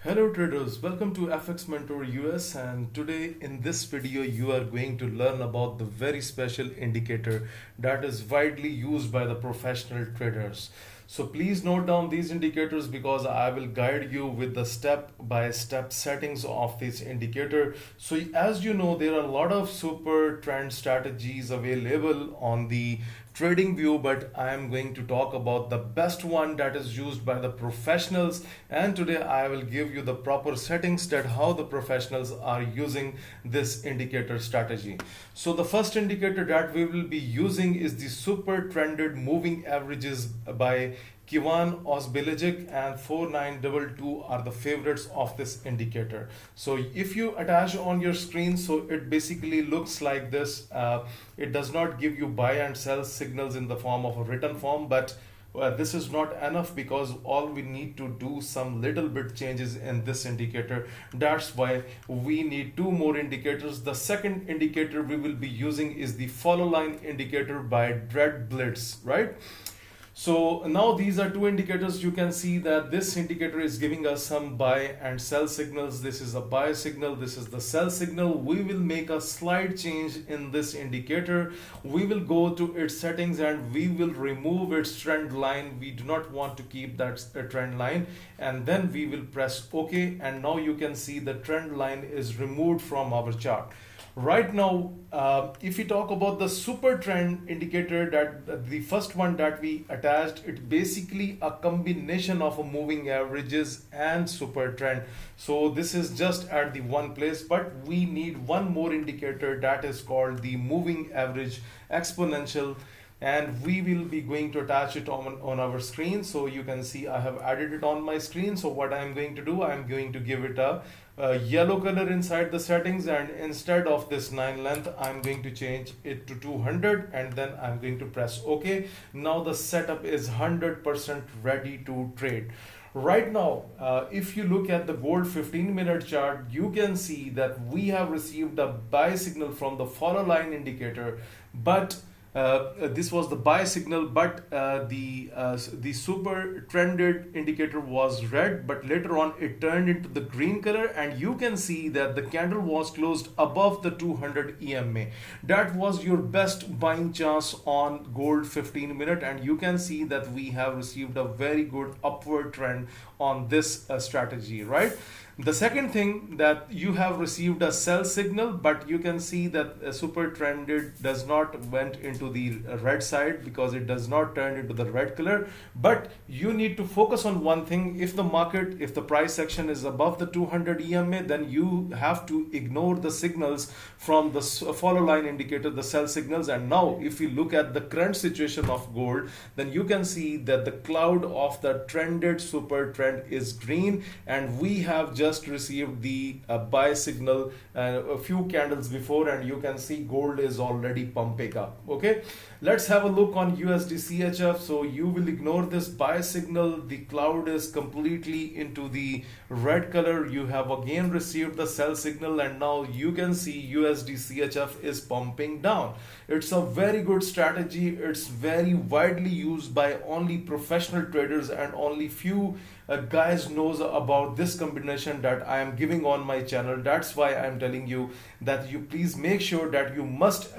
Hello traders, welcome to FX Mentor US, and today in this video you are going to learn about the very special indicator that is widely used by the professional traders. So please note down these indicators because I will guide you with the step-by-step settings of this indicator. So as you know, there are a lot of super trend strategies available on the trading view, but I am going to talk about the best one that is used by the professionals, and today I will give you the proper settings that how the professionals are using this indicator strategy. So the first indicator that we will be using is the super trended moving averages by Kivan Osbilijic and 4922 are the favorites of this indicator. So if you attach on your screen, so it basically looks like this. It does not give you buy and sell signals in the form of a written form, but this is not enough because all we need to do some little bit changes in this indicator. That's why we need two more indicators. The second indicator we will be using is the follow line indicator by Dread Blitz, right? So now these are two indicators. You can see that this indicator is giving us some buy and sell signals. This is a buy signal, this is the sell signal. We will make a slight change in this indicator. We will go to its settings and we will remove its trend line. We do not want to keep that trend line, and then we will press OK, and now you can see the trend line is removed from our chart. Right now, if we talk about the super trend indicator, that the first one that we attached, it's basically a combination of a moving averages and super trend. So this is just at the one place, but we need one more indicator that is called the moving average exponential, and we will be going to attach it on our screen. So you can see I have added it on my screen. So what I'm going to do, I'm going to give it a yellow color inside the settings, and instead of this 9 length I'm going to change it to 200, and then I'm going to press OK. Now the setup is 100% ready to trade. Right now, if you look at the gold 15-minute chart, you can see that we have received a buy signal from the follow line indicator, but this was the buy signal, but the super trended indicator was red, but later on it turned into the green color, and you can see that the candle was closed above the 200 EMA. That was your best buying chance on gold 15-minute, and you can see that we have received a very good upward trend on this strategy, right? The second thing, that you have received a sell signal, but you can see that super trended does not went into the red side because it does not turn into the red color. But you need to focus on one thing. If the market, if the price section is above the 200 EMA, then you have to ignore the signals from the follow line indicator, the sell signals. And now if you look at the current situation of gold, then you can see that the cloud of the trended super trend is green, and we have just received the buy signal a few candles before, and you can see gold is already pumping up. Okay, let's have a look on USD CHF. So you will ignore this buy signal. The cloud is completely into the red color. You have again received the sell signal, and now you can see USD CHF is pumping down. It's a very good strategy. It's very widely used by only professional traders, and only few guys knows about this combination that I am giving on my channel. That's why I'm telling you that you please make sure that you must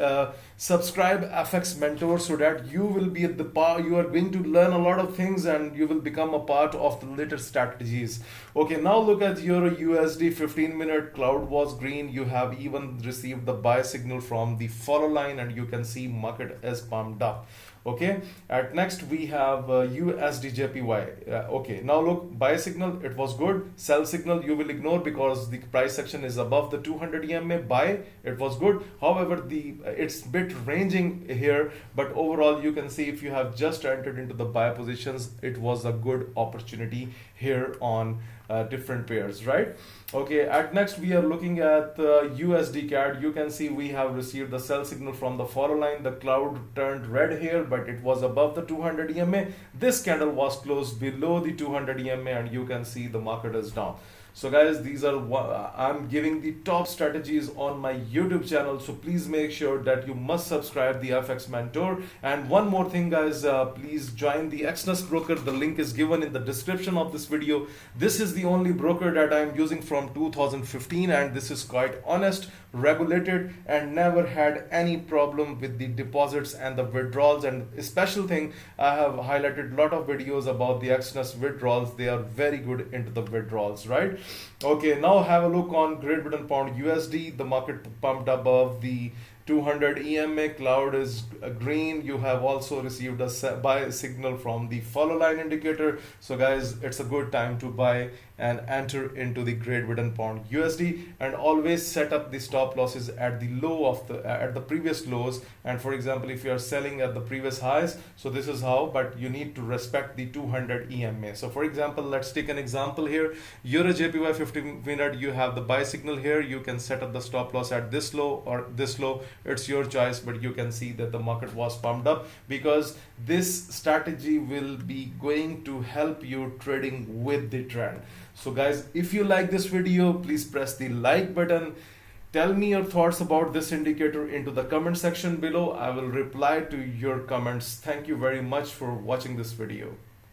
subscribe FX Mentor, so that you will be at the part, you are going to learn a lot of things and you will become a part of the latest strategies. Okay, now look at your USD 15-minute. Cloud was green. You have even received the buy signal from the follow line, and you can see market is pumped up. Okay, at next we have USD JPY. Okay, now look, buy signal, it was good. Sell signal you will ignore because the price section is above the 200 EMA. Buy, it was good. However, it's bit ranging here, but overall you can see if you have just entered into the buy positions, it was a good opportunity here on different pairs, right? Okay, at next we are looking at USD CAD. You can see we have received the sell signal from the follow line. The cloud turned red here, but it was above the 200 EMA. This candle was closed below the 200 EMA, and you can see the market is down. So guys, these are I'm giving the top strategies on my YouTube channel, so please make sure that you must subscribe the FX Mentor. And one more thing guys, please join the Exness broker. The link is given in the description of this video. This is the only broker that I'm using from 2015, and this is quite honest, regulated, and never had any problem with the deposits and the withdrawals. And a special thing, I have highlighted a lot of videos about the Exness withdrawals. They are very good into the withdrawals, right? Okay, now have a look on Great Britain Pound USD. The market pumped above the 200 EMA. Cloud is green. You have also received a buy signal from the follow line indicator. So guys, it's a good time to buy and enter into the Great Britain Pound USD, and always set up the stop losses at the low of the at the previous lows. And for example, if you are selling at the previous highs, so this is how, but you need to respect the 200 EMA. So for example, let's take an example here. Euro JPY 50 minute, you have the buy signal here. You can set up the stop loss at this low or this low. It's your choice, but you can see that the market was pumped up because this strategy will be going to help you trading with the trend. So guys, if you like this video, please press the like button. Tell me your thoughts about this indicator into the comment section below. I will reply to your comments. Thank you very much for watching this video.